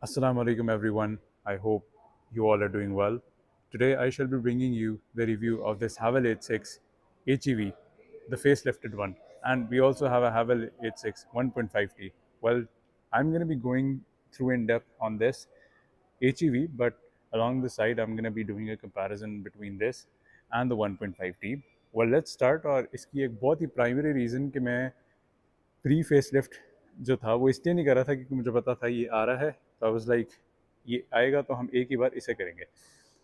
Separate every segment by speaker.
Speaker 1: Assalamu alaikum everyone. I hope you all are doing well. Today I shall be bringing you the review of this Havel 86 HEV, the facelifted one. And we also have a Havel 86 1.5T. Well, I'm going to be going through in depth on this HEV, but along the side I'm going to be doing a comparison between this and the 1.5T. Well, let's start और इसकी एक बहुत ही primary reason कि मैं pre face lift जो था वो इसलिए नहीं कर रहा था क्योंकि मुझे पता था ये आ रहा है, तो आई वाज लाइक ये आएगा तो हम एक ही बार इसे करेंगे.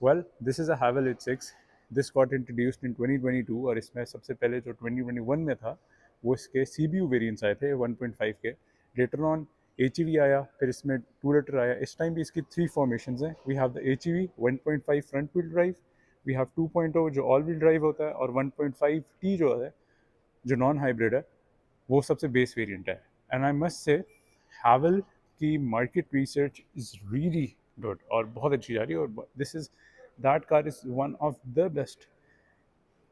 Speaker 1: Well, this is a हैवल H six. This got introduced in 2022 और इसमें सबसे पहले जो 2021 में था वो इसके सी बी यू वेरियंट्स आए थे 1.5 के. Later on H E we आया, फिर इसमें 2 लीटर आया. इस टाइम भी इसकी 3 फॉर्मेशन हैं. We have the H E V 1.5 front wheel drive, we have 2.0 जो ऑल व्हील ड्राइव होता है, और 1.5 टी जो है जो नॉन हाइब्रिड है वो सबसे बेस वेरिएंट है. And I must say Haval की market research is really good और बहुत अच्छी जा रही है. और this is that car is one of the best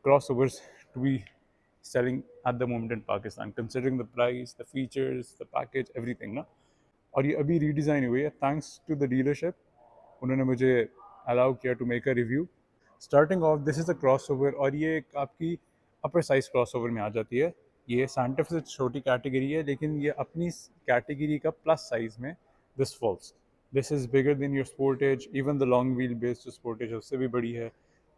Speaker 1: crossovers to be selling at the moment in Pakistan, considering the price, the features, the package, everything ना. और ये अभी रीडिज़ाइन हुई है थैंक्स टू द डीलरशिप. उन्होंने मुझे allow किया to make a review. Starting off this is a crossover, और ये एक आपकी अपर साइज क्रॉस ओवर में आ जाती है. ये सांटा से छोटी कैटेगरी है, लेकिन ये अपनी कैटेगरी का प्लस साइज में this falls. This is bigger than your Sportage. Even the long wheel based जो स्पोर्टेज है उससे भी बड़ी है.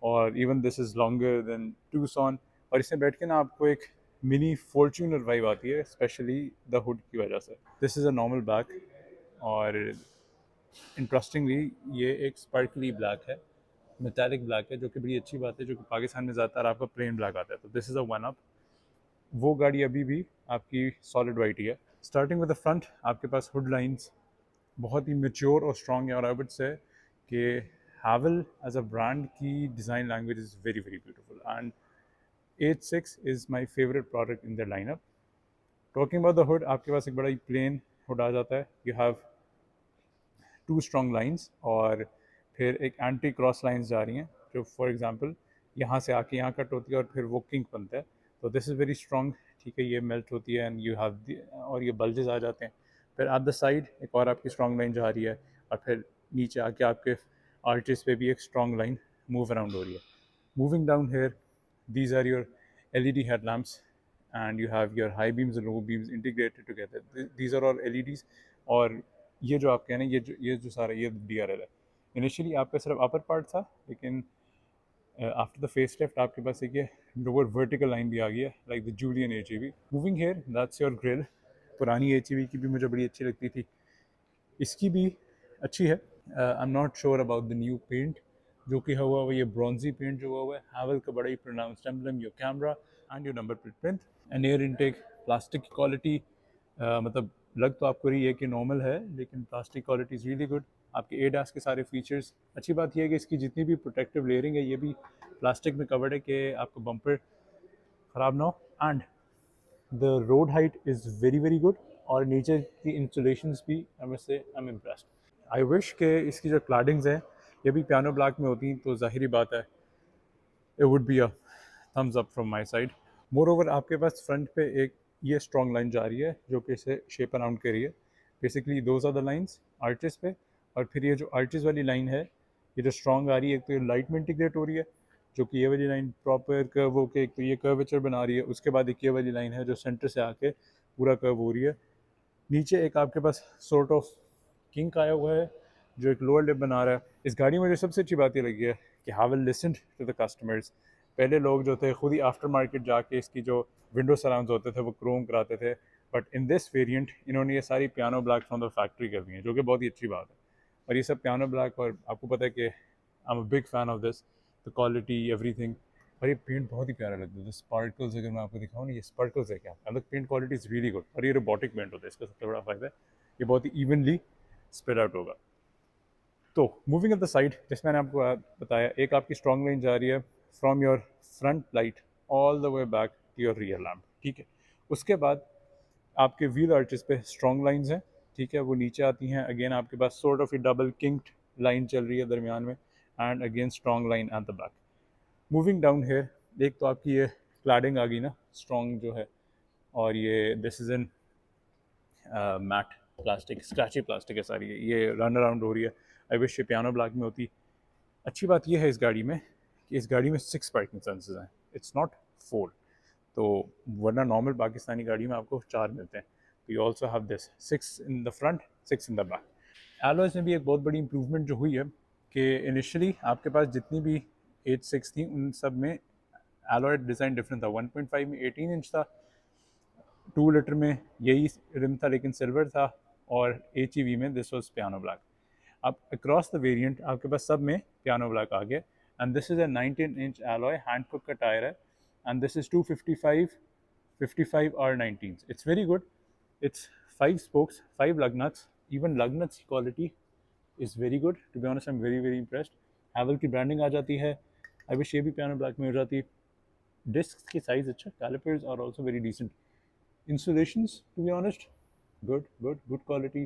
Speaker 1: और even this is longer than Tucson. और इसमें बैठ के ना आपको एक मिनी फॉर्च्यूनर वाइब आती है, स्पेशली द हुड की वजह से. This is a normal back, और इंटरेस्टिंगली ये एक स्पार्कली ब्लैक है, मेटालिक ब्लैक है, जो कि बड़ी अच्छी बात है, जो कि पाकिस्तान में ज़्यादातर आपका प्लेन ब्लैक आता है. तो this is a one up. वो गाड़ी अभी भी आपकी सॉलिड वाइट ही है. स्टार्टिंग विद द फ्रंट, आपके पास हुड लाइंस बहुत ही मेच्योर और स्ट्रॉन्ग है. और आई वुड से कि हैवल एज अ ब्रांड की design language is very very beautiful. And 86 is my favourite product in the lineup. Talking about the hood, आपके पास एक बड़ा ही प्लेन हुड आ जाता है. यू हैव 2 स्ट्रॉन्ग लाइंस, और फिर एक एंटी क्रॉस लाइंस जा रही हैं जो फॉर एग्जांपल यहाँ से आके यहाँ कट होती है और फिर वो किंक बनता है. तो दिस इज़ वेरी स्ट्रॉन्ग. ठीक है, ये मेल्ट होती है एंड यू हैव, और ये बल्जेस आ जाते हैं. फिर एट द साइड एक और आपकी स्ट्रॉन्ग लाइन जा रही है, और फिर नीचे आके आपके आर्टिस पे भी एक स्ट्रॉन्ग लाइन मूव अराउंड हो रही है. Moving down here, these are your LED headlamps, and you have your high beams and low beams integrated together. These are all LEDs. और ये जो आपके हैं ना, ये जो सारा ये DRL है. इनिशियली आपका सिर्फ अपर पार्ट था, लेकिन आफ्टर द फेस लिफ्ट आपके पास एक ये लोअर वर्टिकल लाइन भी आ गई है, like the Jolion HEV. Moving here, that's your grille. पुरानी HEV की भी मुझे बड़ी अच्छी लगती थी, इसकी भी अच्छी है. I am not sure about the new paint जो कि हुआ हुआ, ये ब्रॉन्जी पेंट जो हुआ है. हैवल का बड़ा ही pronounced emblem, your camera and your number plate print. And air intake, plastic की क्वालिटी मतलब लग तो आपको रही है कि नॉर्मल है, लेकिन plastic quality is really good. आपके एडास के सारे फीचर्स. अच्छी बात यह है कि इसकी जितनी भी प्रोटेक्टिव लेयरिंग है ये भी प्लास्टिक में कवर्ड है कि आपका बम्पर ख़राब ना हो. And the road height is very very good, और नीचे की इंस्टॉलेशंस भी हमें से I am impressed. I wish के इसकी जो क्लैडिंग्स हैं ये भी पियानो ब्लैक में होती तो ज़ाहिरी बात है it would be a thumbs up from my side. More over आपके पास फ्रंट पे एक ये स्ट्रॉन्ग लाइन जा रही है जो कि इसे शेप अराउंड कर रही है. Basically those are the lines आर्टिस पे. और फिर ये जो आर्टिस वाली लाइन है, ये जो स्ट्रॉन्ग आ रही है, एक तो ये लाइट में इंटीग्रेट हो रही है, जो कि ये वाली लाइन प्रॉपर कर्व होकर एक तो ये कर्वेचर बना रही है. उसके बाद एक ये वाली लाइन है जो सेंटर से आके पूरा कर्व हो रही है. नीचे एक आपके पास सॉर्ट ऑफ किंक आया हुआ है जो एक लोअर लिप बना रहा है. इस गाड़ी में मुझे सबसे अच्छी बात ये लगी है कि Haval listened to the customers. पहले लोग जो थे खुद ही आफ्टर मार्केट जाके इसकी जो विंडो सराउंड्स होते थे वो क्रोम कराते थे, बट इन दिस वेरिएंट इन्होंने ये सारी piano black from the factory कर दी हैं, जो कि बहुत ही अच्छी बात है. और ये सब पियानो ब्लैक, और आपको पता है कि I am a big fan of this, the quality everything. और ये पेंट बहुत ही प्यारा लगता है. स्पार्कल्स अगर मैं आपको दिखाऊँ ना, ये स्पार्कल्स है क्या, मतलब paint quality is really good. और ये रोबोटिक पेंट होता है, इसका सबसे बड़ा फ़ायदा है ये बहुत ही इवनली स्प्रेड आउट होगा. तो मूविंग अप द साइड, जैसे मैंने आपको बताया, एक आपकी स्ट्रॉन्ग लाइन जा रही है from your front light all the way back to your rear lamp. ठीक है, उसके बाद आपके व्हील आर्चेस पे स्ट्रॉन्ग लाइंस हैं. ठीक है, वो नीचे आती हैं. अगेन आपके पास sort of a double kinked line चल रही है दरमियान में, and again strong line at the back. Moving down here, एक तो आपकी ये क्लैडिंग आ गई ना स्ट्रॉन्ग जो है, और ये this is in matte. Plastic, scratchy plastic है सारी, ये रन अराउंड हो रही है। आई विश ये पियानो ब्लैक में होती। अच्छी बात यह है इस गाड़ी में कि इस गाड़ी में 6 पार्किंग सेंसर्स हैं, इट्स नॉट 4। तो वरना नॉर्मल पाकिस्तानी गाड़ी में आपको 4 मिलते हैं, तो you also have this 6 in the front, 6 in the back. Alloys में भी एक बहुत बड़ी इंप्रूवमेंट जो हुई है कि इनिशियली आपके पास जितनी भी एच सिक्स थी उन सब में एलॉय डिज़ाइन डिफरेंट था। 1.5 में 18 इंच था, 2 लीटर में यही रिम था लेकिन सिल्वर था, और एच में दिस वॉज पियानो ब्लैक। अब अक्रॉस द वेरिएंट आपके पास सब में पियानो ब्लैक आ गया। And this is a 19 inch alloy, hand cook का टायर है, and this is 255 55 R19। It's very good. It's 5 spokes, 5 lug nuts, even lug nuts quality is very good. To be honest, I'm very impressed. हैवल की branding आ जाती है। I wish ये भी piano black में हो जाती। डिस्क की साइज अच्छा, calipers are also very decent, insulations to be honest good quality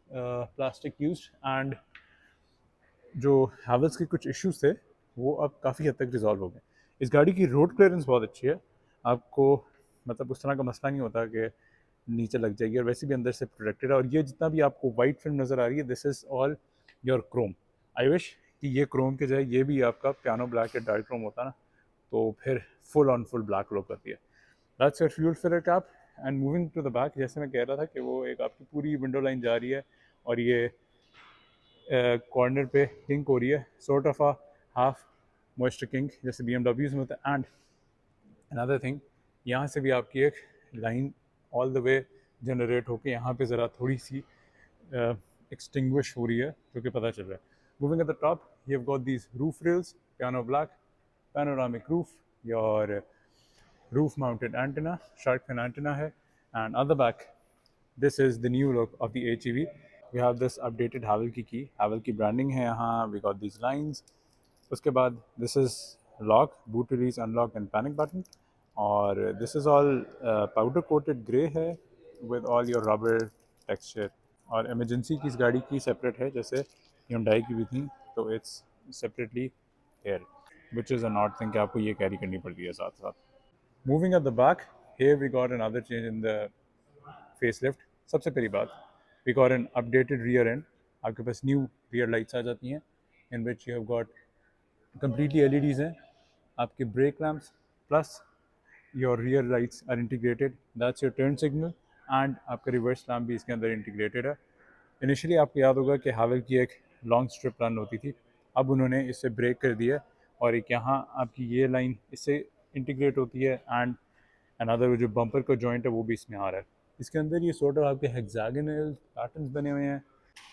Speaker 1: plastic used. And जो हैवल्स के कुछ इश्यूज थे वो अब काफ़ी हद तक रिजॉल्व हो गए। इस गाड़ी की रोड क्लियरेंस बहुत अच्छी है, आपको मतलब उस तरह का मसला नहीं होता कि नीचे लग जाएगी, और वैसे भी अंदर से प्रोटेक्टेड है। और ये जितना भी आपको वाइट फिल्म नज़र आ रही है, this is all your chrome. I wish कि ये क्रोम के जाए ये भी आपका पियानो ब्लैक या डार्क क्रोम होता ना, तो फिर full on full black look करती है। That's your fuel filler cap. And moving to the back, जैसे मैं कह रहा था कि वो एक आपकी पूरी विंडो लाइन जा रही है और ये कॉर्नर पे किंक हो रही है, sort of a half moisture kink जैसे BMWs में होता है। एंड अनदर थिंग, यहाँ से भी आपकी एक line all the way generate होके यहाँ पे ज़रा थोड़ी सी एक्सटिंग्विश हो रही है, जो कि पता चल रहा है। Moving at the top, you have got these roof rails, piano black, panoramic roof, your roof mounted antenna, shark fin antenna है, and on the back this is the new look of the HEV. We have this updated Havel की Havel की branding है यहाँ, we got these lines। उसके बाद this is lock, boot release, unlock and panic button, और this is all powder coated grey है with all your rubber texture। और emergency की इस गाड़ी की separate है, जैसे Hyundai की भी थी, तो it's separately here, which is an odd thing कि आपको ये carry करनी पड़ती है साथ साथ। Moving at the back, here we got another change in the facelift। सबसे पहली बात, we got an updated rear end। आपके पास new rear lights आ जाती हैं, in which you have got completely LEDs हैं, आपके brake lamps plus your rear lights are integrated। That's your turn signal, and आपका reverse lamp भी इसके अंदर integrated है। इनिशियली आपको याद होगा कि हावल की एक लॉन्ग स्ट्रिप रन होती थी, अब उन्होंने इससे ब्रेक कर दिया, और एक यहाँ आपकी ये लाइन इससे इंटीग्रेट होती है, एंड अनदर जो बम्पर का जॉइंट है वो भी इसमें आ रहा है। इसके अंदर ये सॉर्ट ऑफ आपके हेक्सागोनल पैटर्न्स बने हुए हैं।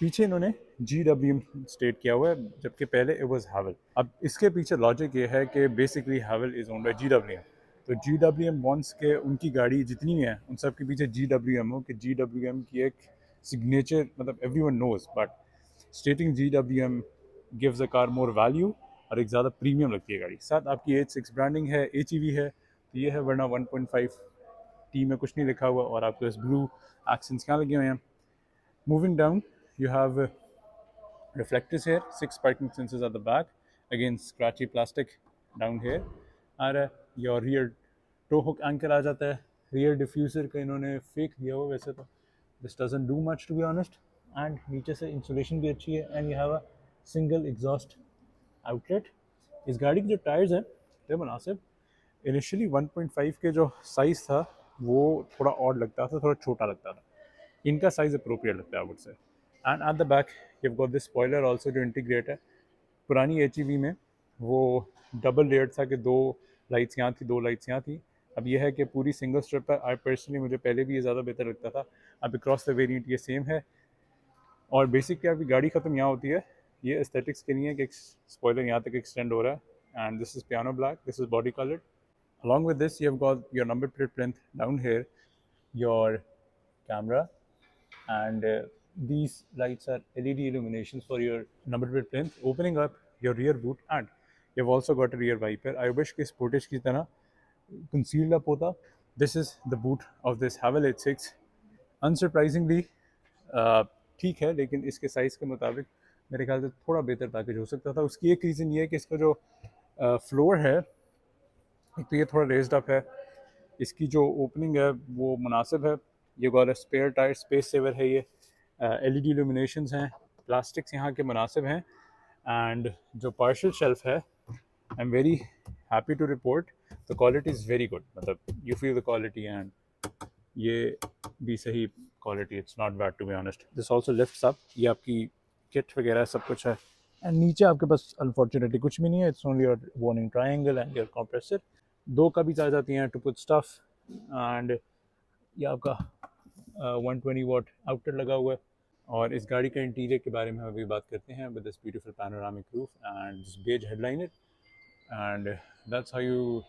Speaker 1: पीछे इन्होंने GWM स्टेट किया हुआ है, जबकि पहले इट वाज हैवल। अब इसके पीछे लॉजिक ये है कि basically हैवल is owned by GWM, तो GWM वॉन्ट्स के उनकी गाड़ी जितनी भी हैं उन सब के पीछे GWM हो, कि GWM की एक सिग्नेचर, मतलब everyone knows, but stating GWM gives a car more value और एक ज़्यादा प्रीमियम लगती है गाड़ी। साथ आपकी H6 ब्रांडिंग है, HEV है, तो ये है, वरना 1.5 T में कुछ नहीं लिखा हुआ, और आपको इस ब्लू एक्सेंट्स क्या लगे हुए हैं। Moving down, you have reflectors here, 6 parking sensors at the back, again scratchy plastic down here, और your rear tow hook anchor आ जाता है। rear diffuser का इन्होंने फेक दिया हुआ वैसे तो, this doesn't do much to be honest, and नीचे से insulation भी अच्छी है, and you have a single exhaust outlet। इस गाड़ी के जो टायर्स हैं वो मुनासिब, इनिशियली 1.5 के जो साइज़ था वो थोड़ा ऑड लगता था, थोड़ा छोटा लगता था, इनका साइज़ अप्रोप्रिएट लगता है, आई वुड से। And eight the back you have got this spoiler also जो इंटीग्रेट है। पुरानी HEV में वो डबल लेयर्ड था कि 2 लाइट्स यहाँ थी, 2 लाइट्स यहाँ थी, अब यह है कि पूरी सिंगल स्ट्रिप है। आई पर्सनली, मुझे पहले भी ये ज़्यादा बेहतर लगता था, अब अक्रॉस द वेरिएंट ये सेम है। और बेसिकली आपकी गाड़ी ख़त्म यहाँ होती है, ये एस्थेटिक्स के लिए है कि एक स्पॉइलर यहाँ तक एक्सटेंड हो रहा है, and this is piano black, this is body coloured. Along with this, you have got your number plate plinth down here, your camera, and these lights are LED illuminations for your number plate plinth, opening up your rear boot, and you've also got a rear wiper। I wish कि Sportage की तरह concealed up होता। This is the boot of this Havel H6। Unsurprisingly ठीक है, लेकिन इसके size के मुताबिक मेरे ख्याल से थोड़ा बेहतर पैकेज हो सकता था। उसकी एक रीज़न ये है कि इसका जो फ्लोर है, एक तो ये थोड़ा रेज्ड अप है, इसकी जो ओपनिंग है वो मुनासिब है, ये got a spare tyre, space saver है ये, LED illuminations हैं, प्लास्टिक्स यहाँ के मुनासिब हैं, एंड जो पार्शल शेल्फ है, I am very happy to report the quality is very good, मतलब you feel the quality, and ये भी सही quality, it's not bad to be honest. This also lifts up, ये आपकी किट वगैरह सब कुछ है, एंड नीचे आपके पास अनफॉर्चुनेटली कुछ भी नहीं है, it's only your warning triangle and your compressor. 2 का भी आ जाती हैं टू पुट स्टफ, एंड ये आपका 120 वाट आउटलेट लगा हुआ है। और इस गाड़ी के इंटीरियर के बारे में हम अभी बात करते हैं, with this beautiful panoramic roof and this beige headliner, and that's how you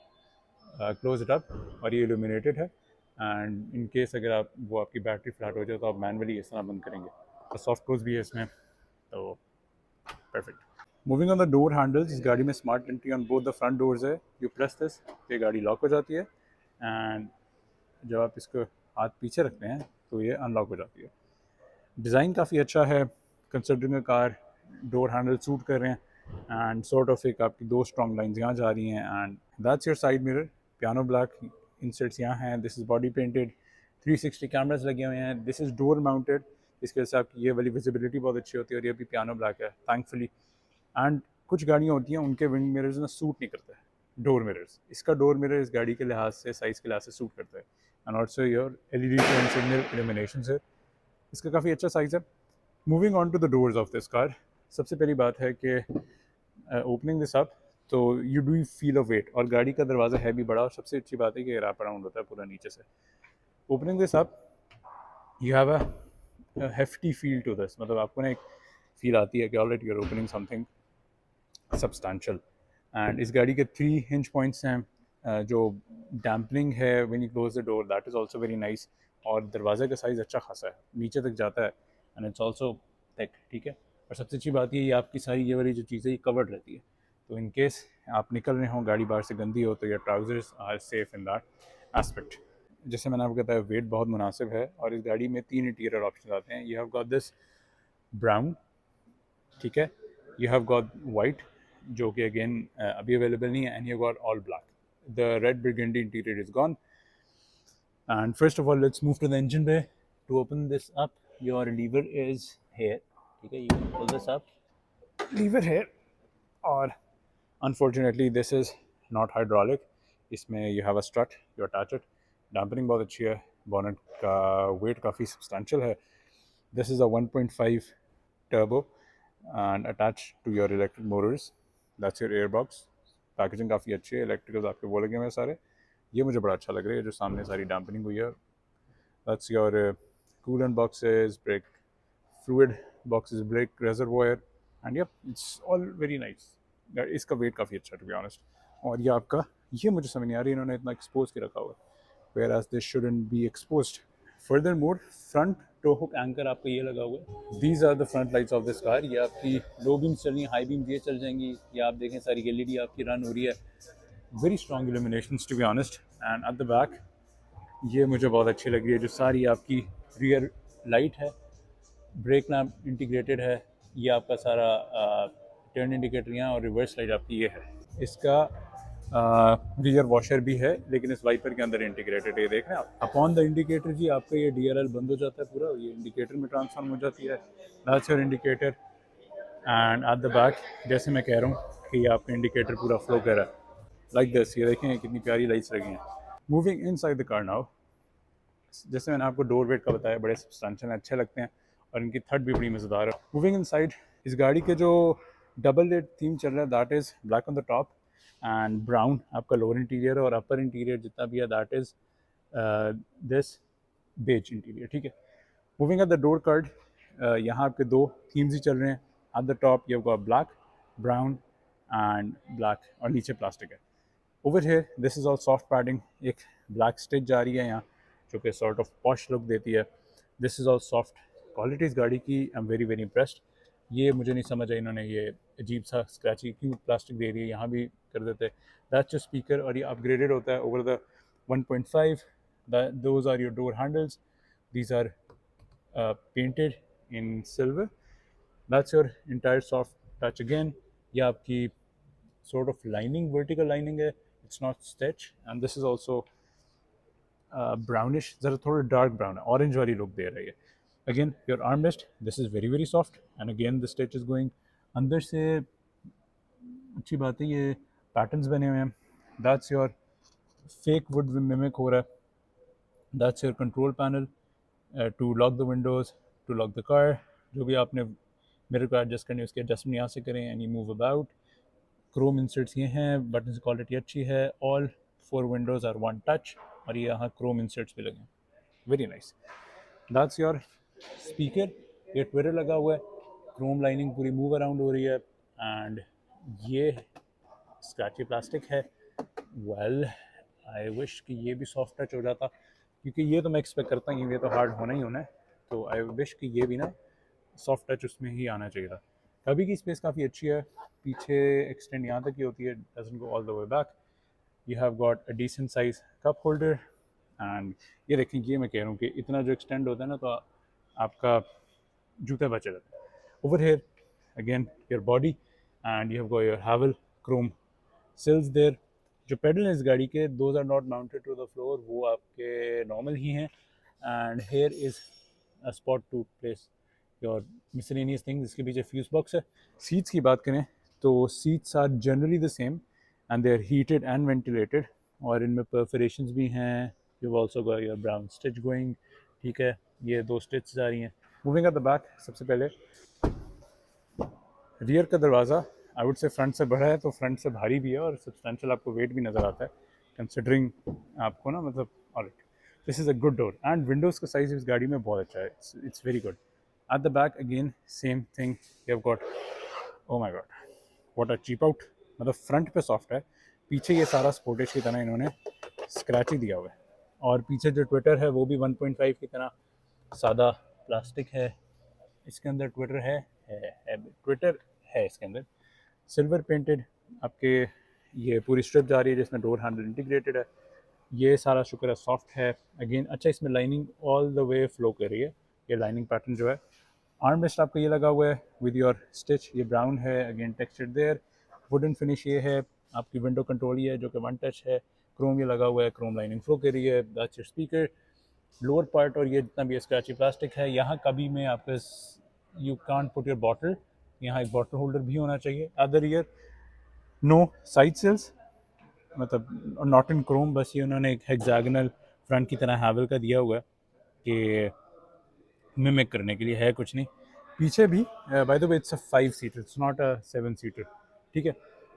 Speaker 1: close it up, और ये इल्यूमिनेटेड है, एंड इन केस अगर आप वो आपकी बैटरी फ्लैट हो जाए तो आप मैनुअली इस तरह बंद करेंगे, और सॉफ्ट क्लोज भी है इसमें, तो perfect. Moving on the door handles, इस गाड़ी में smart entry on both the front doors है, यू प्रेस दिस, ये गाड़ी लॉक हो जाती है, एंड जब आप इसको हाथ पीछे रखते हैं तो ये अनलॉक हो जाती है। डिज़ाइन काफ़ी अच्छा है, considering car door handle suit कर रहे हैं, एंड सॉर्ट ऑफ एक आपकी 2 स्ट्रॉन्ग लाइंस यहाँ जा रही हैं, and that's your side mirror, piano black inserts यहाँ हैं, this is body painted, 360 cameras लगे हुए हैं, दिस इज़ डोर माउंटेड, इसके वजह से आपकी ये वाली विजिबिलिटी बहुत अच्छी होती है, और ये भी पियानो ब्लैक है थैंकफुली। एंड कुछ गाड़ियाँ होती हैं उनके विंड मिरर्स ना सूट नहीं करता है, डोर मिरर्स, इसका डोर मिरर इस गाड़ी के लिहाज से, साइज़ के लिहाज से सूट करता है, and also your LED turn signal illumination है, इसका काफ़ी अच्छा साइज़ है। Moving on to the doors of this car, सबसे पहली बात है कि ओपनिंग दिस अप तो you do feel a weight, और गाड़ी का दरवाज़ा है भी बड़ा, और सबसे अच्छी बात है कि रैप अराउंड होता है पूरा नीचे से। Opening this up you have a hefty feel to this, मतलब आपको ना एक फील आती है कि already you are opening something substantial, and इस गाड़ी के 3 हिंज पॉइंट्स हैं, जो डैम्पनिंग है when you close the door, that is also very nice, और दरवाजे का साइज़ अच्छा खासा है, नीचे तक जाता है, एंड इट्स आल्सो थिक, ठीक है। और सबसे अच्छी बात ये आपकी सारी ये वाली जो चीज़ें ये कवर्ड रहती है, तो इन केस आप निकल रहे हों, गाड़ी बाहर से गंदी हो, तो your trousers are safe in that aspect. जैसे मैंने आपको बताया वेट बहुत मुनासिब है, और इस गाड़ी में 3 इंटीरियर ऑप्शन आते हैं, you have got this brown, ठीक है, यू हैव गॉट वाइट जो कि अगेन अभी अवेलेबल नहीं है, and you got all black, the red burgundy interior is gone. And first of all let's move to the engine bay, to open this up your lever is here, ठीक है, you pull this up, lever here, और unfortunately this is not hydraulic, इसमें you have a strut, you attach it, damping बहुत अच्छी है, bonnet का weight काफ़ी substantial है, this is a 1.5 turbo and attached to your electric motors, that's your airbox, packaging काफ़ी अच्छी है, इलेक्ट्रिकल्स आपके वो लगे हुए हैं सारे, ये मुझे बड़ा अच्छा लग रहा है, जो सामने सारी डैम्पनिंग हुई है, that's your coolant boxes, brake fluid boxes, brake reservoir, and yup it's all very nice. इसका वेट काफ़ी अच्छा टू बी ऑनेस्ट, और ये आपका, ये मुझे समझ नहीं आ रही इन्होंने इतना एक्सपोज के रखा हुआ है, whereas this shouldn't be exposed. Furthermore, front tow hook anchor आपका ये लगा हुआ है, these are the front lights of this car, ये आपकी लो बीम चल रही है, हाई बीम ये चल जाएंगी, ये आप देखें सारी LED आपकी रन हो रही है, very strong illuminations to be honest, and at the back ये मुझे बहुत अच्छी लग रही है, जो सारी आपकी रियर लाइट है, ब्रेक लैम्प इंटीग्रेटेड है, ये आपका सारा टर्न इंडिकेटर यहाँ, और रिवर्स लाइट आपकी ये है, इसका रियर वॉशर भी है, लेकिन इस वाइपर के अंदर इंटीग्रेटेड है, देख रहे हैं आप, अपॉन द इंडिकेटर जी आपका ये DRL बंद हो जाता है पूरा, ये इंडिकेटर में ट्रांसफॉर्म हो जाती है, that's your indicator, and eight the back जैसे मैं कह रहा हूँ कि ये आपका इंडिकेटर पूरा फ्लो कर रहा है, लाइक दिस, ये देखें कितनी प्यारी लाइट्स लगी हैं। Moving inside the car now, जैसे मैंने आपको डोर वेट का बताया, बड़े सब्सटेंशियल अच्छे लगते हैं, और इनकी थर्ड भी बड़ी मज़ेदार है। मूविंग इन साइड, इस गाड़ी के जो डबल लेड थीम चल रहा है, that is black on the top and brown आपका लोअर इंटीरियर, और अपर इंटीरियर जितना भी है that is this beige interior, ठीक है। Moving at the door card, यहाँ आपके 2 थीम्स ही चल रहे हैं, एट द टॉप ये होगा ब्लैक, ब्राउन एंड ब्लैक, और नीचे प्लास्टिक है। Over here this is all soft padding, एक ब्लैक स्टिच जा रही है यहाँ, जो कि सॉर्ट ऑफ पॉश लुक देती है, this is all soft quality इस गाड़ी की, आई एम वेरी वेरी इम्प्रेस्ड। ये मुझे नहीं समझ आई इन्होंने ये अजीब सा स्क्रैची क्यों प्लास्टिक दे रही है, यहाँ भी कर देते, दैट्स योर स्पीकर, और ये अपग्रेडेड होता है over the 1.5, those are your door handles, these are painted in silver, that's your entire soft touch again, ये आपकी sort of lining, vertical lining है, it's not stitch, and this is also brownish, ज़रा थोड़ा dark brown है, orange वाली look दे रही है, again your armrest, this is very very soft and again the stitch is going अंदर से। अच्छी बात है ये पैटर्न्स बने हुए हैं। That's your fake wood mimic हो रहा है। That's your control panel to lock the windows, to lock the car. जो भी आपने मिरर को एडजस्ट करनी है उसके एडजस्टमेंट यहाँ से करें and you move about. Chrome inserts ये हैं, बटन की क्वालिटी अच्छी है। All 4 windows are one touch और ये यहाँ क्रोम इंसर्ट्स भी लगे हैं, very nice. That's your speaker, ये ट्विटर लगा हुआ है, क्रोम लाइनिंग पूरी मूव अराउंड हो रही है एंड ये स्क्रैची प्लास्टिक है। वेल आई विश कि ये भी सॉफ्ट टच हो जाता, क्योंकि ये तो मैं एक्सपेक्ट करता हूँ ये तो हार्ड होना ही होना है, तो आई विश कि ये भी ना सॉफ्ट टच उसमें ही आना चाहिए था। कभी की स्पेस काफ़ी अच्छी है, पीछे एक्सटेंड यहाँ तक ही होती है, doesn't go all the way back. You have got a decent size cup holder and ये देखें, ये मैं कह रहा हूँ कि इतना जो एक्सटेंड होता है ना तो आपका जूते बचे रहते हैं। Over here again your body and you have got your Haval chrome sills there. जो पेडल है इस गाड़ी के, those are not mounted to the floor, वो आपके नॉर्मल ही हैं। And here is a spot to place your miscellaneous things. इसके पीछे फ्यूज बॉक्स है। सीट्स की बात करें तो seats are generally the same and they are heated and ventilated, और इनमें परफोरेशंस भी हैं। You also got your brown stitch going, ठीक है, ये 2 स्टिच आ रही हैं। मूविंग एट द बैक, सबसे पहले रियर का दरवाज़ा आई वुड से फ्रंट से बड़ा है तो फ्रंट से भारी भी है और सब्सटेंशियल आपको वेट भी नज़र आता है कंसिडरिंग आपको ना, मतलब alright, this is a good door and windows का साइज़ इस गाड़ी में बहुत अच्छा है, it's very good. At the back again same thing, you have got, oh my God what a cheap out, मतलब फ्रंट पे सॉफ्ट है, पीछे ये सारा स्पोर्टेज की तरह इन्होंने स्क्रैच ही दिया हुआ है। और पीछे जो ट्विटर है वो भी 1.5 की तरह सादा प्लास्टिक है। इसके अंदर ट्विटर है ट्विटर है इसके अंदर सिल्वर पेंटेड। आपके ये पूरी स्ट्रिप जा रही है जिसमें डोर हैंडल इंटीग्रेटेड है। ये सारा शुक्र है सॉफ्ट है अगेन। अच्छा, इसमें lining all the way flow कर रही है, ये लाइनिंग पैटर्न जो है। आर्म रेस्ट आपका ये लगा हुआ है विद योर स्टिच, ये ब्राउन है again textured there. Wooden finish ये है। आपकी विंडो कंट्रोल ये है जो कि वन टच है। क्रोम ये लगा हुआ है, क्रोम लाइनिंग फ्लो कर रही है। That's your speaker lower part, और ये जितना भी स्क्रैची प्लास्टिक है। यहाँ कभी में आपका you can't put your bottle, यहाँ एक बॉटल होल्डर भी होना चाहिए। Other here no side sills, मतलब नॉट इन क्रोम, बस ये उन्होंने एक हेक्सागोनल फ्रंट की तरह हैवल का दिया हुआ है कि मिमिक करने के लिए, है कुछ नहीं। पीछे भी bye the way it's a 5 seater, it's not a 7 seater, ठीक है।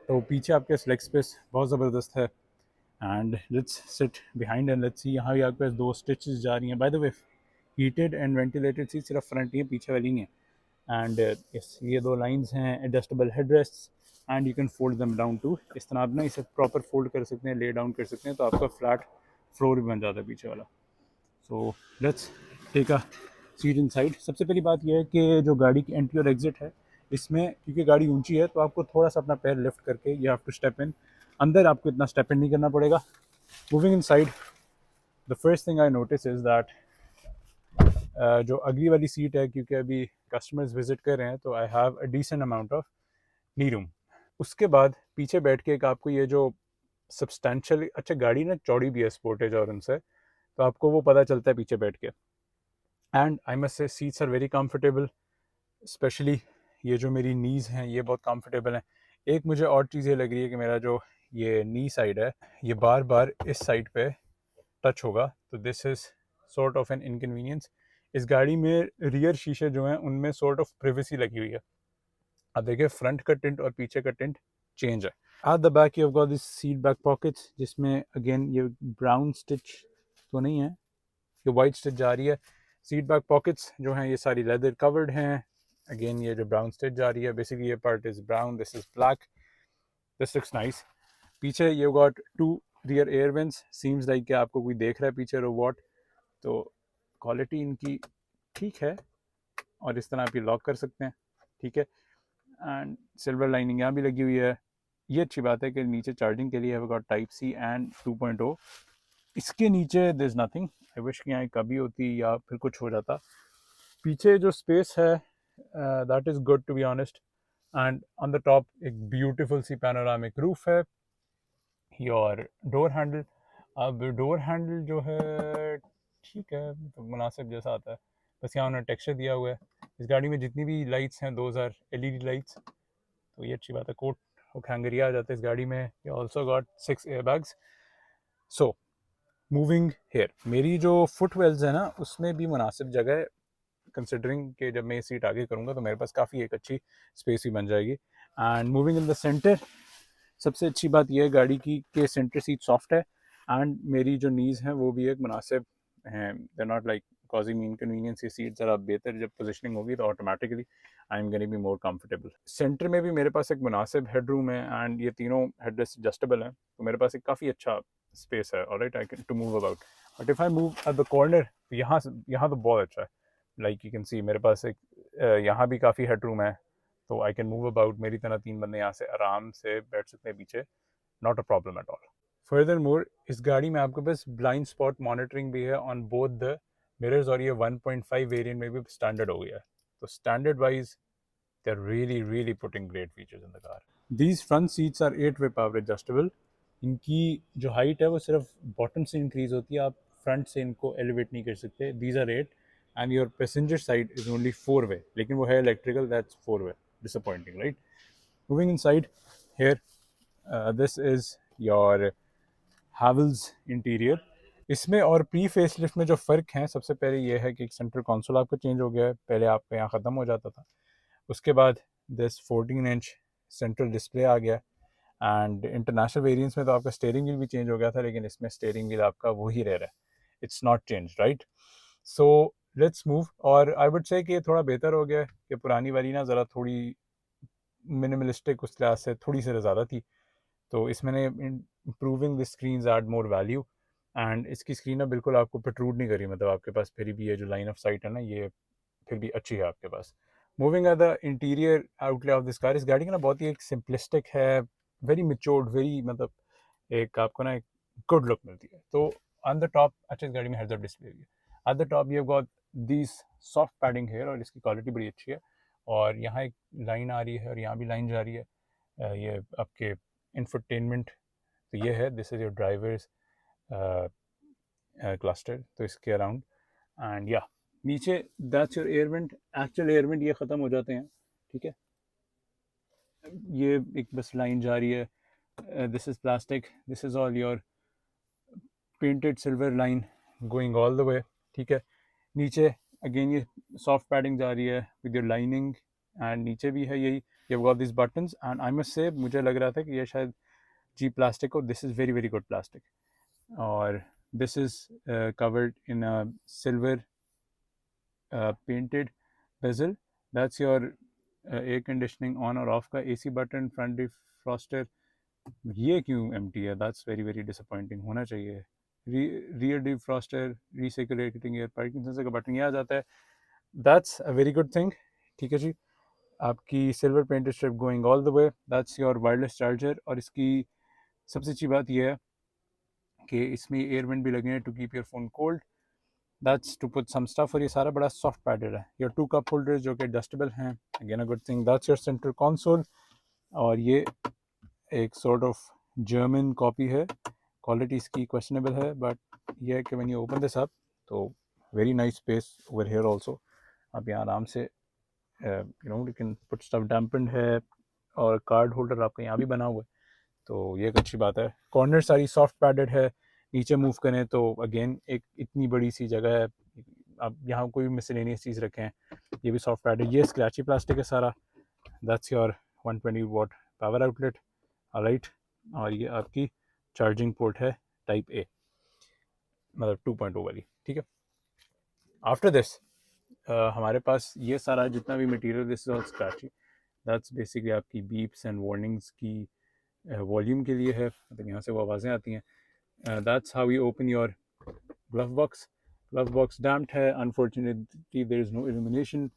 Speaker 1: तो पीछे आपके लेग स्पेस बहुत ज़बरदस्त है and let's sit behind and let's see. यहाँ भी आपके पास 2 स्टिचेस जा रही हैं। Bye the way heated and ventilated seat सिर्फ फ्रंट ही है, पीछे वाली नहीं है। एंड यस, ये 2 लाइंस हैं, adjustable headrest and you can fold them down too. इस तरह आप ना इसे प्रॉपर फोल्ड कर सकते हैं, ले डाउन कर सकते हैं, तो आपका फ्लैट फ्लोर भी बन जाता है पीछे वाला। So let's take a seat inside. सबसे पहली बात यह है कि जो गाड़ी की एंट्री और एग्जिट है इसमें, क्योंकि गाड़ी ऊंची है तो आपको थोड़ा सा अपना पैर लिफ्ट करके you have to step in. अंदर आपको इतना स्टेप इन नहीं करना पड़ेगा। Moving inside, the first thing I notice is that जो अगली वाली सीट है, क्योंकि अभी कस्टमर्स विजिट कर रहे हैं तो I have a decent amount of knee room. उसके बाद पीछे बैठ के एक आपको ये जो सब्सटेंशियल, अच्छा गाड़ी ना चौड़ी भी है स्पोर्टेज और उनसे, तो आपको वो पता चलता है पीछे बैठ के। And I must say seats are very comfortable, especially ये जो मेरी नीज़ हैं ये बहुत कंफर्टेबल हैं। एक मुझे और चीज़ ये लग रही है कि मेरा जो ये नी साइड है ये बार बार इस साइड पे टच होगा, तो this is sort of an inconvenience. इस गाड़ी में रियर शीशे जो हैं उनमें सॉर्ट ऑफ प्रिवेसी लगी हुई है। अब देखिए फ्रंट का टिंट और पीछे का टिंट चेंज है। At the back you have got this seat back pockets, जिसमें अगेन ये ब्राउन स्टिच तो नहीं है, ये वाइट स्टिच जा रही है। सीट बैक पॉकेट्स जो हैं ये सारी लेदर कवर्ड हैं। अगेन ये जो ब्राउन स्टिच जा रही है, बेसिकली ये part is brown, this is black, this looks nice. पीछे you got 2 rear air vents, seems like कि आपको कोई देख रहा है पीछे रोबोट, तो क्वालिटी इनकी ठीक है और इस तरह आप ये लॉक कर सकते हैं, ठीक है। एंड सिल्वर लाइनिंग यहाँ भी लगी हुई है। ये अच्छी बात है कि नीचे चार्जिंग के लिए have got type C and 2.0। इसके नीचे दिस नथिंग, आई विश कि यहाँ कभी होती या फिर कुछ हो जाता। पीछे जो स्पेस है that is good to be honest. And on the top एक ब्यूटीफुल सी पैनोरामिक रूफ है। योर डोर हैंडल, अब डोर हैंडल जो है ठीक है, तो मुनासिब जैसा आता है, बस यहाँ उन्होंने टेक्सचर दिया हुआ है। इस गाड़ी में जितनी भी लाइट्स हैं दोज आर LED लाइट्स, तो ये अच्छी बात है। कोट और हैंगरिया आ जाता है इस गाड़ी में। ये also got 6 airbags. So moving hair, मेरी जो फुट वेल्स है ना उसमें भी मुनासिब जगह है, कंसिडरिंग कि जब मैं ये सीट आगे करूँगा तो मेरे पास काफ़ी एक अच्छी स्पेस ही बन जाएगी। And moving in the centre, सबसे अच्छी बात यह है गाड़ी की कि सेंटर सीट सॉफ्ट है एंड मेरी जो नीज़ हैं वो भी एक मुनासिब हैं, they not like causing me inconvenience. ये सीट ज़रा बेहतर जब पोजिशनिंग होगी तो automatically I am going be more comfortable. Centre में भी मेरे पास एक मुनासिब हेड रूम है एंड ये तीनों हेडरेस्ट एडजस्टेबल हैं, तो मेरे पास एक काफ़ी अच्छा स्पेस है, alright, I can to move about. But if I move at the corner, तो यहाँ तो बहुत अच्छा है। लाइक यू कैन सी मेरे पास एक यहाँ भी काफ़ी हेड रूम है, तो आई कैन मूव अबाउट। मेरी तरह 3 बंदे यहाँ से आराम से बैठ सकते हैं पीछे, not a problem at all. Further more, इस गाड़ी में आपके पास ब्लाइंड स्पॉट मॉनिटरिंग भी है ऑन बोथ द मिरर्स, और ये 1.5 वेरिएंट में भी स्टैंडर्ड हो गया है, तो standard wise they are really really putting great features in the car. These front seats are 8-way power adjustable. इनकी जो हाइट है वो सिर्फ बॉटम से इंक्रीज होती है, आप फ्रंट से इनको एलिवेट नहीं कर सकते। These are 8 and your passenger side is only 4-way, लेकिन वो है electrical, that's 4-way, disappointing, right? Moving inside here, this is your Havells interior. इसमें और प्री फेस लिफ्ट में जो फ़र्क है, सबसे पहले ये है कि एक सेंट्रल कंसोल आपका चेंज हो गया है, पहले आपका यहाँ ख़त्म हो जाता था। उसके बाद दिस 14 इंच सेंट्रल डिस्प्ले आ गया एंड इंटरनेशनल वेरिएंट्स में तो आपका स्टीयरिंग व्हील भी चेंज हो गया था, लेकिन इसमें स्टीयरिंग व्हील आपका वही रह रहा है, it's not change, right? So let's move. और आई वुड से कि ये थोड़ा बेहतर हो गया है कि पुरानी वाली ना ज़रा थोड़ी मिनिमलिस्टिक उस लिहाज से थोड़ी सी ज़्यादा थी, तो इसमें improving the screen add more value. And इसकी स्क्रीन ना बिल्कुल आपको प्रोट्रूड नहीं करी, मतलब आपके पास फिर भी ये जो लाइन ऑफ साइट है ना ये फिर भी अच्छी है आपके पास। Moving at the interior outlay of this car, इस गाड़ी का ना बहुत ही एक सिंपलिस्टिक है, वेरी मेच्योर्ड, वेरी मतलब एक आपको ना एक गुड लुक मिलती है। तो ऑन द टॉप, अच्छा इस गाड़ी में हेड्स अप डिस्प्ले भी है। At the top you have got this soft padding here, और इसकी क्वालिटी बड़ी अच्छी है। और यहाँ एक लाइन आ रही है और यहाँ भी लाइन जा रही है, ये आपके इंफोटेनमेंट, तो ये है, this is your drivers cluster, तो इसके अराउंड। एंड या नीचे that's your air vent. Actual air vent ये ख़त्म हो जाते हैं, ठीक है, ये एक बस लाइन जा रही है, this is plastic, this is all your painted silver line going all the वे, ठीक है। नीचे अगेन ये सॉफ्ट पैडिंग जा रही है विद योर लाइनिंग, एंड नीचे भी है यही, you got this buttons. And I must say मुझे लग रहा था कि ये शायद जी प्लास्टिक हो, this is very very good plastic. और this is covered in silver painted bezel. That's your air conditioning on और off का AC बटन, फ्रंट डिफ्रॉस्टर ये क्यों एम्प्टी है, दैट्स वेरी वेरी डिसअपॉइंटिंग, होना चाहिए। Rear defroster, recirculating air, parking sensor का button ये आ जाता है, that's a very good thing, ठीक है जी। आपकी silver painted strip going all the way, that's your wireless charger. और इसकी सबसे अच्छी बात यह है कि इसमें एयर वेंट भी लगे हैं to keep your phone cold, that's to put some stuff. और ये सारा बड़ा सॉफ्ट पैडेड है। योर 2 कप होल्डर्स जो कि एडजस्टेबल हैं, again a good thing. That's your central console, और ये एक सॉर्ट ऑफ जर्मन कॉपी है, क्वालिटी इसकी क्वेश्चनेबल है, बट ये है कि when you open this up तो very nice space over here also. आप यहाँ आराम से you know you can put stuff, damped है, और कार्ड होल्डर आपका यहाँ भी बना हुआ है, तो ये एक अच्छी बात है। कॉर्नर सारी सॉफ्ट पैडेड है, नीचे मूव करें तो अगेन एक इतनी बड़ी सी जगह है, आप यहाँ कोई मिसलेनियस चीज़ रखें, ये भी सॉफ्ट पैड है। ये स्क्रैची प्लास्टिक है सारा, that's your 120 watt power outlet, right. और ये आपकी चार्जिंग पोर्ट है टाइप ए, मतलब 2.0 वाली, ठीक है। आफ्टर दिस हमारे पास ये सारा जितना भी material, this is all scratchy, that's basically आपकी बीप्स एंड वार्निंग्स की वॉल्यूम के लिए है, मतलब यहाँ से वो आवाज़ें आती हैं। That's how you open your glove box. Glove box damped है, unfortunately there is no illumination.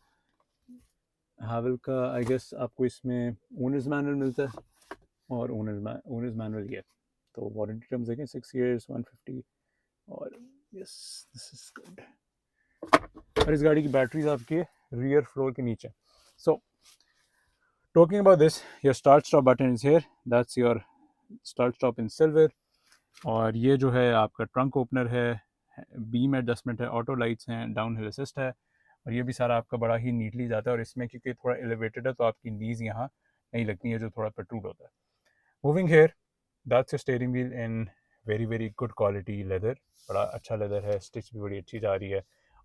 Speaker 1: Howell का आई गेस आपको इसमें ओनर्स मैनुअल मिलता है, और ओनर्स मैनुअल ये, तो वारंटी टर्म्स देखें 6 years 150, और यस दिस इज गुड। और इस गाड़ी की बैटरीज आपके रियर फ्लोर के नीचे। So talking about this, your start stop button is here, that's your start stop in silver. और ये जो है आपका ट्रंक ओपनर है, बीम एडजस्टमेंट है, ऑटो लाइट्स हैं, डाउन हिल असिस्ट है, और ये भी सारा आपका बड़ा ही नीटली जाता है, और इसमें क्योंकि थोड़ा एलिवेटेड है तो आपकी नीज़ यहाँ नहीं लगती है जो थोड़ा प्रट्रूड होता है। Moving here, that's your steering wheel in very very good quality leather, बड़ा अच्छा लेदर है, स्टिच भी बड़ी अच्छी जा रही है।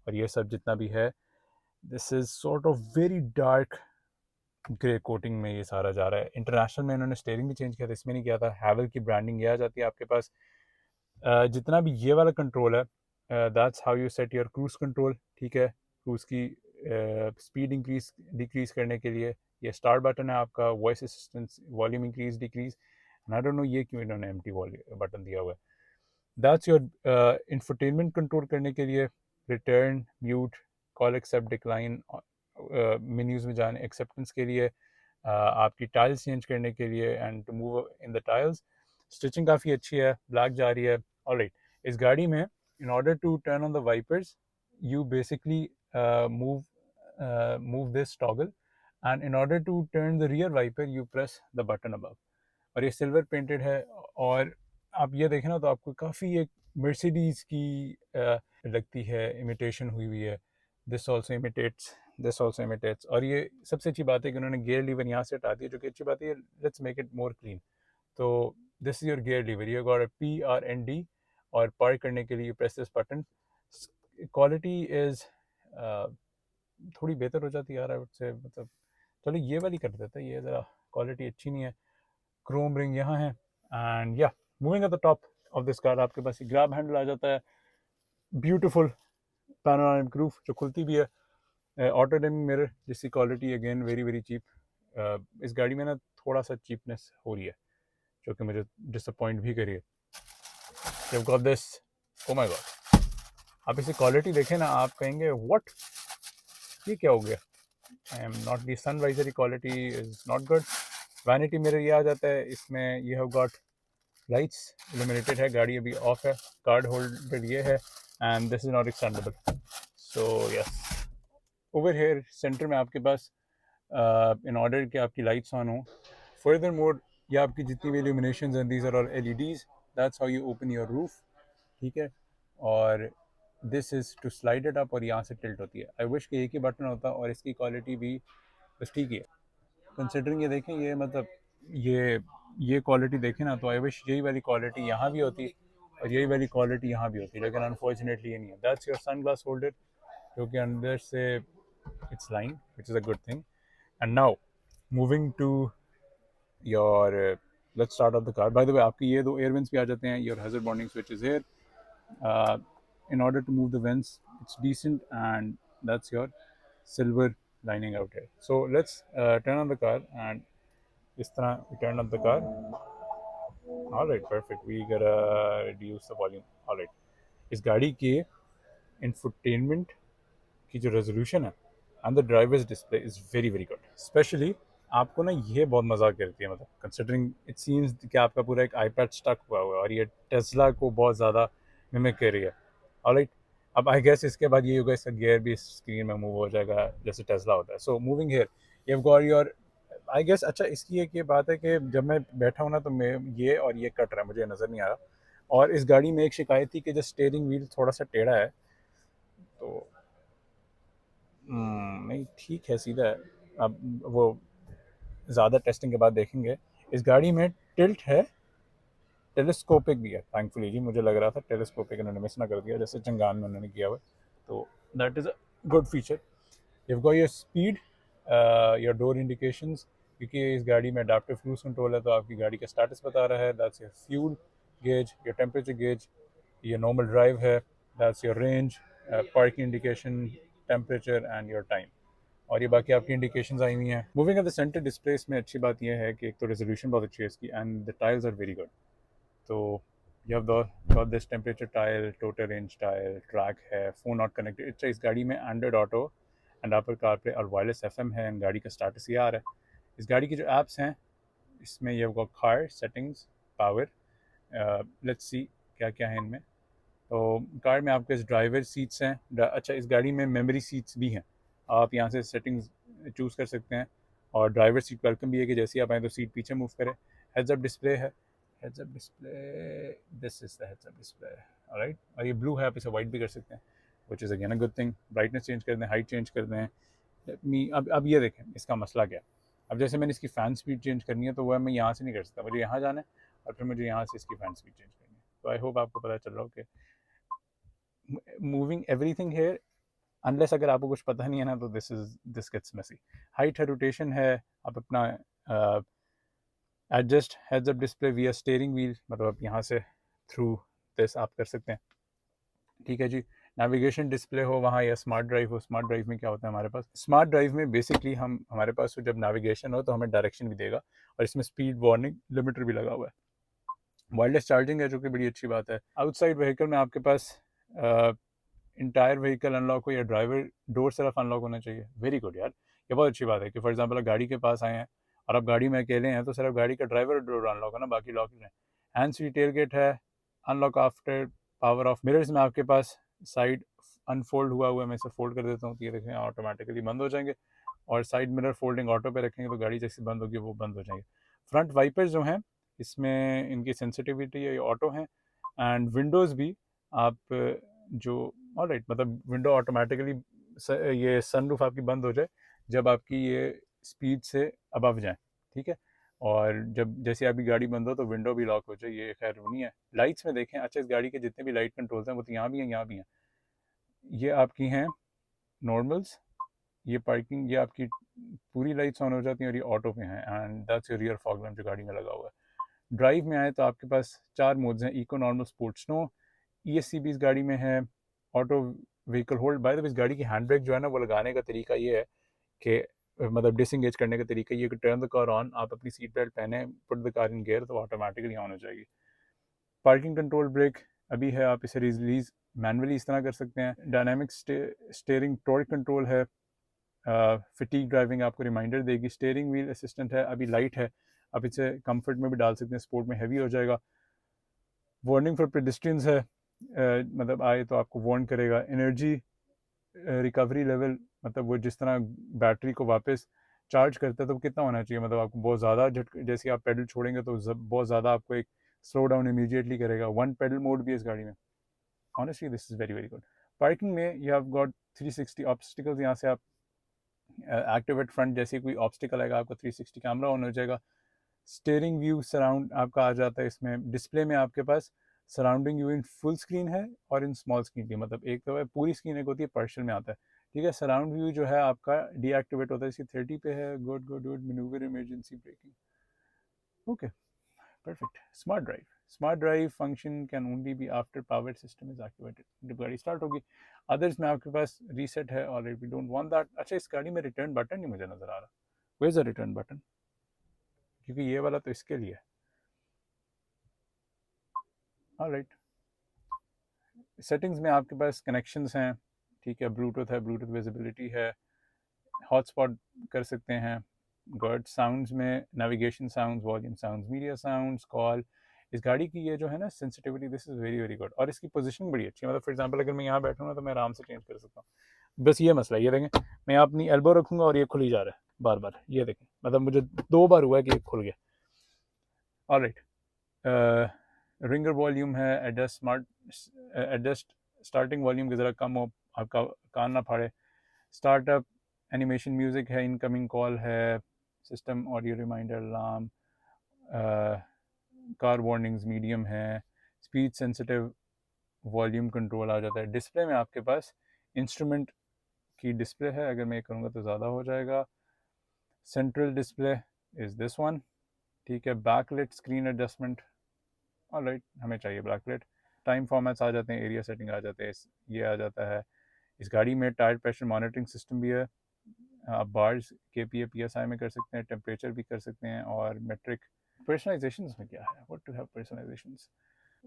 Speaker 1: और ये सब जितना भी है, this is sort of very dark grey coating में ये सारा जा रहा है। इंटरनेशनल में इन्होंने स्टीयरिंग भी चेंज किया था, इसमें नहीं किया था। हैवल की ब्रांडिंग ये आ जाती है आपके पास। जितना भी ये वाला कंट्रोल है, that's how you set your cruise control, ठीक है। क्रूज़ की स्पीड इंक्रीज डिक्रीज करने के लिए ये स्टार्ट बटन है आपका, voice assistance, volume increase decrease. I don't know ये क्यों इन्होंने एम्प्टी बटन दिया हुआ है। दैट्स योर इंफोटेनमेंट कंट्रोल करने के लिए, return, mute, call, accept, decline, menus में जाने, एक्सेप्टेंस के लिए, आपकी टाइल्स चेंज करने के लिए, and to move in the tiles. Stitching काफ़ी अच्छी है, ब्लैक जा रही है। ऑलराइट, इस गाड़ी में in order to turn on the wipers you basically move this toggle, and in order to turn the rear wiper you press the button above। और ये सिल्वर पेंटेड है, और आप ये देखें ना तो आपको काफ़ी एक मर्सिडीज़ की लगती है, इमिटेशन हुई हुई है। This also imitates, this also imitates. और ये सबसे अच्छी बात है कि उन्होंने गेयर लीवर यहाँ से हटा दिया, जो कि अच्छी बात है। Let's make it more clean. तो this is your gear lever, you got PRND, और पार्क करने के लिए press this button. Quality is थोड़ी बेहतर हो जाती है यार, आई वुड से। मतलब चलो ये वाली कर देते हैं, ये ज़रा क्वालिटी अच्छी नहीं है। क्रोम रिंग यहाँ है, एंड या moving at the top of this car, आपके पास एक ग्रैब हैंडल आ जाता है, ब्यूटीफुल पैनोरामिक रूफ जो खुलती भी है, ऑटो डिमिंग मिरर जिसकी quality again very very cheap. इस गाड़ी में ना थोड़ा सा चीपनेस हो रही है जो कि मुझे डिसअपॉइंट भी करी है। जब got this, O my God, आप इसी क्वालिटी देखें ना, आप कहेंगे व्हाट, ये क्या हो गया। I am not, the sun visor quality is not good. Vanity mirror ये आ जाता है, इसमें you have got lights illuminated है, गाड़ी अभी ऑफ है, कार्ड होल्डर ये है, and this is not extendable. So yes, over here centre में आपके पास इन ऑर्डर कि आपकी लाइट्स ऑन हो, फर्दर मोड, या आपकी जितनी भी इल्यूमिनेशन हैं, these are all LEDs, that's how you open your roof, ठीक है। और this is to slide it up, और यहाँ से टिल्ट होती है। आई विश कि एक ही बटन होता, और इसकी क्वालिटी भी बस ठीक ही है कंसिडरिंग। ये देखें, ये मतलब ये क्वालिटी देखें ना, तो आई विश यही वाली क्वालिटी यहाँ भी होती और यही वाली क्वालिटी यहाँ भी होती, लेकिन अनफॉर्चुनेटली ये नहीं है। That's your sunglass holder, जो कि अंदर से it's line, which is a good thing. And now moving to your, let's start off the car. By the way, आपके ये दो एयर वेंट्स भी आ जाते हैं, your hazard warning switch is here. In order to move the vents, it's decent, and that's your silver lining out here. So let's turn on the car, and this तरह we turn on the car. All right, perfect. We gotta reduce the volume. All right. इस गाड़ी के infotainment की जो resolution है and the drivers display is very very good. Specially आपको ना ये बहुत मज़ा करती है, मतलब कंसिडरिंग इट सीम्स कि आपका पूरा एक आईपैड स्टक हुआ है, और ये टेस्ला को बहुत ज़्यादा मिमिक कर रही है। ऑलराइट, अब आई गेस इसके बाद ये होगा, इसका गियर भी स्क्रीन में मूव हो जाएगा जैसे टेस्ला होता है। So moving here, you have got your, I guess. अच्छा, इसकी एक ये बात है कि जब मैं बैठा हूँ ना, तो मैं ये और ये कट रहा है, मुझे नज़र नहीं आ रहा। और इस गाड़ी में एक शिकायत थी कि जो स्टीयरिंग व्हील थोड़ा सा टेढ़ा है, तो नहीं ठीक है, सीधा है। अब वो ज़्यादा टेस्टिंग के बाद देखेंगे। इस गाड़ी में टिल्ट है, टेलीस्कोपिक भी है थैंकफुली जी। मुझे लग रहा था टेलीस्कोपिक इन्होंने मिस ना कर दिया जैसे चंगान में उन्होंने किया हुआ, तो that is a good feature. You got your speed, your door indications, क्योंकि इस गाड़ी में अडाप्टिव क्रूज कंट्रोल है, तो आपकी गाड़ी का स्टेटस बता रहा है। That's your fuel gauge, your temperature gauge, ये नॉर्मल ड्राइव है। That's your range, parking indication, temperature and your time, और ये बाकी आपकी इंडिकेशंस आई हुई हैं। Moving at the centre display, इसमें अच्छी बात यह है कि एक तो रेजोल्यूशन बहुत अच्छी है इसकी, and the tiles are very good. तो you have got this temperature tile, total range tile, track है, फ़ोन नॉट कनेक्टेड। अच्छा, इस गाड़ी में Android auto and Apple CarPlay और वायरलेस FM है, एंड गाड़ी का स्टेटस ये आ रहा है। इस गाड़ी की जो ऐप्स हैं, इसमें you have got car settings, power, let's see क्या क्या है इनमें। तो कार में आपके ड्राइवर सीट्स हैं। अच्छा, इस गाड़ी में मेमोरी सीट्स भी हैं, आप यहाँ से सेटिंग्स चूज़ कर सकते हैं। और ड्राइवर सीट वेलकम भी है कि जैसे ही आप आए तो सीट पीछे मूव करें। हेड्स अप डिस्प्ले है, heads up display, this is the heads up display, alright. और ये ब्लू है, आप इसे वाइट भी कर सकते हैं। Which is again a good thing. Brightness change कर दें, हाइट चेंज कर दें। अब ये देखें इसका मसला क्या है। अब जैसे मैंने इसकी फ़ैन स्पीड चेंज करनी है तो वह मैं यहाँ से नहीं कर सकता, मुझे यहाँ जाना है और फिर मुझे यहाँ से इसकी फ़ैन स्पीड चेंज करनी है। तो आई होप आपको पता चल रहा हो कि मूविंग एवरीथिंग हेयर, अनलेस अगर आपको कुछ पता नहीं है ना, तो दिस गेट्स मेसी। हाइट है, रोटेशन है, आप अपना एडजस्ट हेड्स अप डिस्प्ले विया स्टीयरिंग व्हील, मतलब आप यहाँ से थ्रू दिस आप कर सकते हैं। ठीक है जी। नेविगेशन डिस्प्ले हो वहाँ या स्मार्ट ड्राइव हो। स्मार्ट ड्राइव में क्या होता है हमारे पास, स्मार्ट ड्राइव में बेसिकली हमारे पास जब नेविगेशन हो तो हमें डायरेक्शन भी देगा और इसमें स्पीड वार्निंग लिमिटर भी लगा हुआ है। वायरलेस चार्जिंग है जो कि बड़ी अच्छी बात है। आउटसाइड व्हीकल में आपके पास इंटायर व्हीकल अनलॉक हो या ड्राइवर डोर सिर्फ अनलॉक होना चाहिए। वेरी गुड यार, ये बहुत अच्छी बात है कि फॉर एग्जाम्पल गाड़ी के पास आए हैं और आप गाड़ी में अकेले हैं तो सिर्फ गाड़ी का ड्राइवर डोर अनलॉक है ना, बाकी लॉक नहीं है। हैंड्स फ्री टेल गेट है, unlock after power of. Mirrors में आपके पास साइड अनफोल्ड हुआ है, मैं इसे फोल्ड कर देता हूँ तो ये देखें ऑटोमेटिकली बंद हो जाएंगे, और साइड मिरर फोल्डिंग ऑटो पे रखेंगे तो गाड़ी जैसे बंद होगी वो बंद हो जाएंगे। फ्रंट वाइपर्स जो हैं इसमें इनकी सेंसिटिविटी है, ये ऑटो हैं। एंड विंडोज़ भी आप जो ऑलराइट, मतलब विंडो ऑटोमेटिकली ये सनरूफ आपकी बंद हो जाए जब आपकी ये स्पीड से अबव जाए। ठीक है, और जब जैसे अभी गाड़ी बंद हो तो विंडो भी लॉक हो जाए, ये खैर नहीं है। लाइट्स में देखें, अच्छा इस गाड़ी के जितने भी लाइट कंट्रोल्स हैं वो तो यहाँ भी हैं, यहाँ भी हैं। ये आपकी हैं नॉर्मल्स, ये पार्किंग, ये आपकी पूरी लाइट्स ऑन हो जाती हैं और ये ऑटो पे हैं। And that's your rear fog lamp जो गाड़ी में लगा हुआ है। ड्राइव में आए तो आपके पास 4 मोड्स हैं, eco, normal, sport, snow. ESC भी इस गाड़ी में है। Auto vehicle hold, by the way इस गाड़ी की हैंड ब्रेक जो है ना वो लगाने का तरीका ये है कि मतलब डिसंगेज करने का तरीका ये कि टर्न द कार ऑन, आप अपनी सीट बेल्ट पहने, put the car in gear तो ऑटोमेटिकली ऑन हो जाएगी। पार्किंग कंट्रोल ब्रेक अभी है, आप इसे रिलीज मैनुअली इस तरह कर सकते हैं। डायनामिक स्टेयरिंग टॉर्क कंट्रोल है। फटीग ड्राइविंग आपको रिमाइंडर देगी। स्टेयरिंग व्हील असिस्टेंट है, अभी लाइट है, आप इसे कंफर्ट में भी डाल सकते हैं, स्पोर्ट में हैवी हो जाएगा। वार्निंग फॉर पेडिस्ट्रियंस है, मतलब आए तो आपको वार्न करेगा। एनर्जी रिकवरी लेवल, मतलब वो जिस तरह बैटरी को वापस चार्ज करता है तो कितना होना चाहिए, मतलब आपको बहुत ज़्यादा झटके, जैसे आप पेडल छोड़ेंगे तो बहुत ज़्यादा आपको एक स्लो डाउन इमीडिएटली करेगा। 1 पेडल मोड भी है इस गाड़ी में। Honestly this is very very good. Parking में यू हैव गॉट 360 ऑब्स्टिकल्स, यहाँ से आप एक्टिवेट फ्रंट, जैसे कोई ऑब्स्टिकल आएगा आपका 360 कैमरा ऑन हो जाएगा। स्टेयरिंग व्यू सराउंड आपका आ जाता है इसमें। डिस्प्ले में आपके पास surrounding view in full screen है और इन स्मॉल स्क्रीन भी, मतलब एक तो है पूरी स्क्रीन, एक होती है पार्शियल में आता है। ठीक है, सराउंड व्यू जो है आपका डीएक्टिवेट होता है, इसकी 30 पे है। Good good good, manoeuvre, emergency breaking, okay perfect. Smart drive function can only be after power system is activated, जब गाड़ी स्टार्ट होगी। अदर्स में आपके पास रीसेट है, already we don't want that. अच्छा इस गाड़ी में रिटर्न बटन नहीं मुझे नज़र आ रहा, where is the return button, क्योंकि ये वाला तो इसके लिए है। ऑलराइट, सेटिंग्स में आपके पास कनेक्शंस हैं। ठीक है, ब्लूटूथ है, ब्लूटूथ विजिबिलिटी है, हॉटस्पॉट कर सकते हैं। गुड। साउंड्स में navigation sounds, volume sounds, media sounds, call. इस गाड़ी की ये जो है ना sensitivity, this is very very good. और इसकी पोजीशन बड़ी अच्छी है, मतलब फॉर एग्जांपल अगर मैं यहाँ बैठूँ ना तो मैं आराम से चेंज कर सकता हूँ। बस ये मसला है, ये देखें मैं अपनी एल्बो रखूँगा और ये खुल ही जा रहा है बार बार, ये देखें, मतलब मुझे 2 बार हुआ है कि ये खुल गया। ऑलराइट, रिंगर वॉल्यूम है, एडजस्ट स्टार्टिंग वॉल्यूम की ज़रा कम हो, आपका कान ना फाड़े। स्टार्टअप एनिमेशन म्यूज़िक है, इनकमिंग कॉल है, system audio reminder alarm, car warnings medium है। स्पीड सेंसिटिव वॉल्यूम कंट्रोल आ जाता है। डिस्प्ले में आपके पास इंस्ट्रूमेंट की डिस्प्ले है, अगर मैं करूँगा तो ज़्यादा हो जाएगा। Central display is this one. ठीक है, बैकलिट स्क्रीन एडजस्टमेंट, ऑलराइट हमें चाहिए बैकलिट। टाइम फॉर्मेट्स आ जाते हैं, एरिया सेटिंग आ जाते हैं, ये आ जाता है। इस गाड़ी में टायर प्रेशर मॉनिटरिंग सिस्टम भी है, आप बार्स KPA PSI में कर सकते हैं, टेम्परेचर भी कर सकते हैं, और मेट्रिक। पर्सनलाइजेशन में क्या है, what to have personalisation.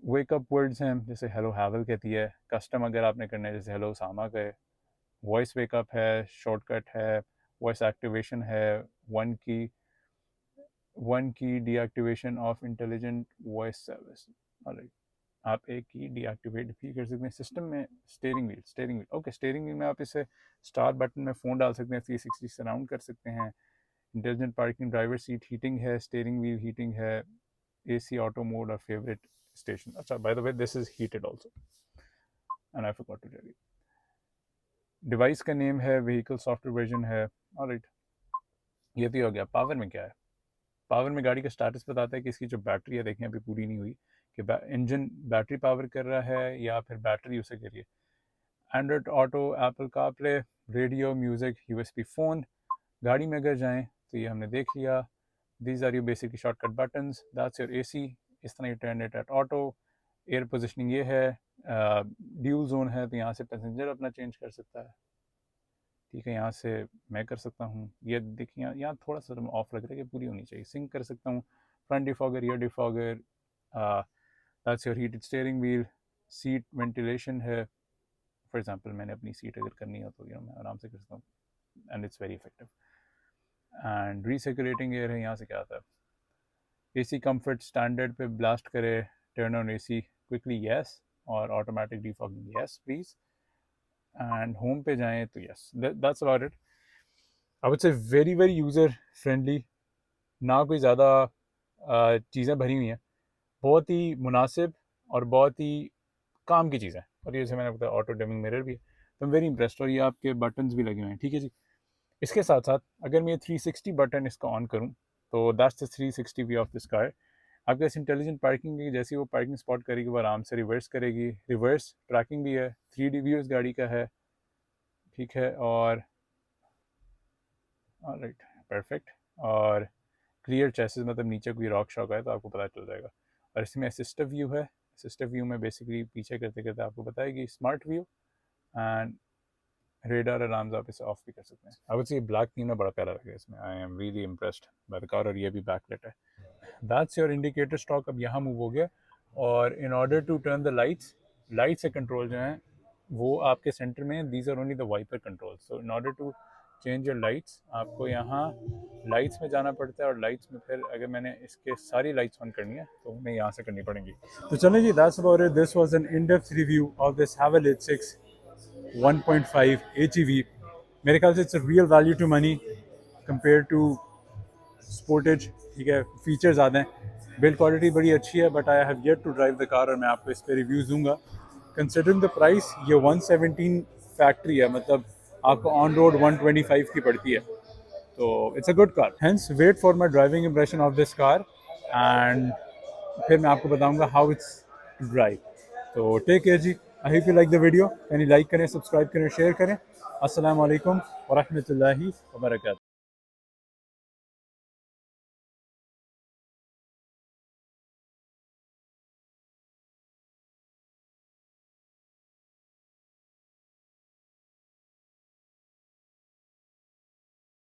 Speaker 1: Wake up words हैं, जैसे हेलो हैवल कहती है। कस्टम अगर आपने करना है जैसे हेलो सामा कहे। वॉइस वेकअप है, शॉर्टकट है, वॉइस एक्टिवेशन है, वन की deactivation of intelligent voice service. Alright, आप एक की डीएक्टिवेट भी कर सकते हैं। सिस्टम में steering wheel okay, steering wheel में आप इसे स्टार बटन में फ़ोन डाल सकते हैं, 360 सराउंड कर सकते हैं। Intelligent parking, driver seat heating है, स्टेयरिंग व्हील हीटिंग है, AC ऑटो मोड और फेवरेट स्टेशन। अच्छा by the way this is heated also and I forgot to tell you. Device का नेम है, व्हीकल सॉफ्टवेयर वर्जन है। Alright, ये भी हो गया। पावर में क्या है? पावर में गाड़ी का स्टेटस बताता है कि इसकी जो बैटरी है, देखें अभी पूरी नहीं हुई, कि इंजन बैटरी पावर कर रहा है या फिर बैटरी उसे कर रही है। Android auto, Apple CarPlay, radio, music, USB phone. गाड़ी में अगर जाएं तो ये हमने देख लिया। These are you basically shortcut buttons, that's your AC. इस तरह you turn it at auto. Air positioning ये है। ड्यूल जोन है, तो यहाँ से पैसेंजर अपना चेंज कर सकता है। ठीक है, यहाँ से मैं कर सकता हूँ। ये देखिए यहाँ थोड़ा सा ऑफ लग रहा है कि पूरी होनी चाहिए। सिंक कर सकता हूँ। Front defogger, rear defogger, that's your heated steering wheel. Seat ventilation है। फॉर एग्जांपल मैंने अपनी सीट अगर करनी हो तो मैं आराम से कर सकता हूँ, and it's very effective. And recirculating air है। यहाँ से क्या आता है? एसी कंफर्ट स्टैंडर्ड पे ब्लास्ट करे, turn on AC quickly yes, और automatic defogging yes please. And home पे जाएँ तो yes, that's about it. I would say very very user friendly, ना कोई ज़्यादा चीज़ें भरी हुई हैं, बहुत ही मुनासिब और बहुत ही काम की चीज़ है। और ये जैसे मैंने बताया ऑटो डिमिंग मिरर भी है, तो वेरी इंप्रेस्ड। और ये आपके बटन्स भी लगे हुए हैं। ठीक है जी। इसके साथ साथ अगर मैं 360 बटन इसका ऑन करूँ तो that's the 360 view of this car. आपके पास इंटेलिजेंट पार्किंग की, जैसे वो पार्किंग स्पॉट करेगी वो आराम से रिवर्स करेगी। रिवर्स ट्रैकिंग भी है। 3D व्यू इस गाड़ी का है। ठीक है, और राइट, परफेक्ट। और क्लियर चेसिस, मतलब नीचे कोई रॉक शॉक है तो आपको पता चल जाएगा। और इसमें असिस्टिव व्यू है। असिस्टिव व्यू में बेसिकली पीछे करते करते आपको बताएगी smart view and radar alarms. आप इसे ऑफ भी कर सकते हैं। I would say black theme ना बड़ा प्यारा लग रहा है इसमें। I am really impressed by the car. और ये भी बैकलाइट है। That's your indicator stalk. अब यहाँ मूव हो गया। और in order to turn the lights, light से कंट्रोल जो हैं वो आपके सेंटर में, these are only the wiper control. So in order to change your lights आपको यहाँ लाइट्स में जाना पड़ता है। और लाइट्स में फिर अगर मैंने इसके सारी लाइट्स ऑन करनी है तो हमें यहाँ से करनी पड़ेंगी। तो चलें जी, that's about it. This was an in depth review of this Haval H6 1.5 HEV। मेरे ख्याल से it's a real value to money compare to Sportage. ठीक है, फीचर ज़्यादा हैं, बिल्ड क्वालिटी बड़ी अच्छी है, but I have yet to drive the car और मैं आपको इस पर रिव्यूज़ दूंगा। कंसिडरिंग द प्राइस, ये 117 फैक्ट्री है, मतलब आपको ऑन रोड 125 की पड़ती है। तो it's a good car. Hence wait for my driving impression of this car, and फिर मैं आपको बताऊंगा हाउ इट्स टू ड्राइव। तो टेक केयर जी। I hope you like the video. यानी लाइक करें, सब्सक्राइब करें, शेयर करें। अस्सलाम वालेकुम व रहमतुल्लाहि व बरकातहू।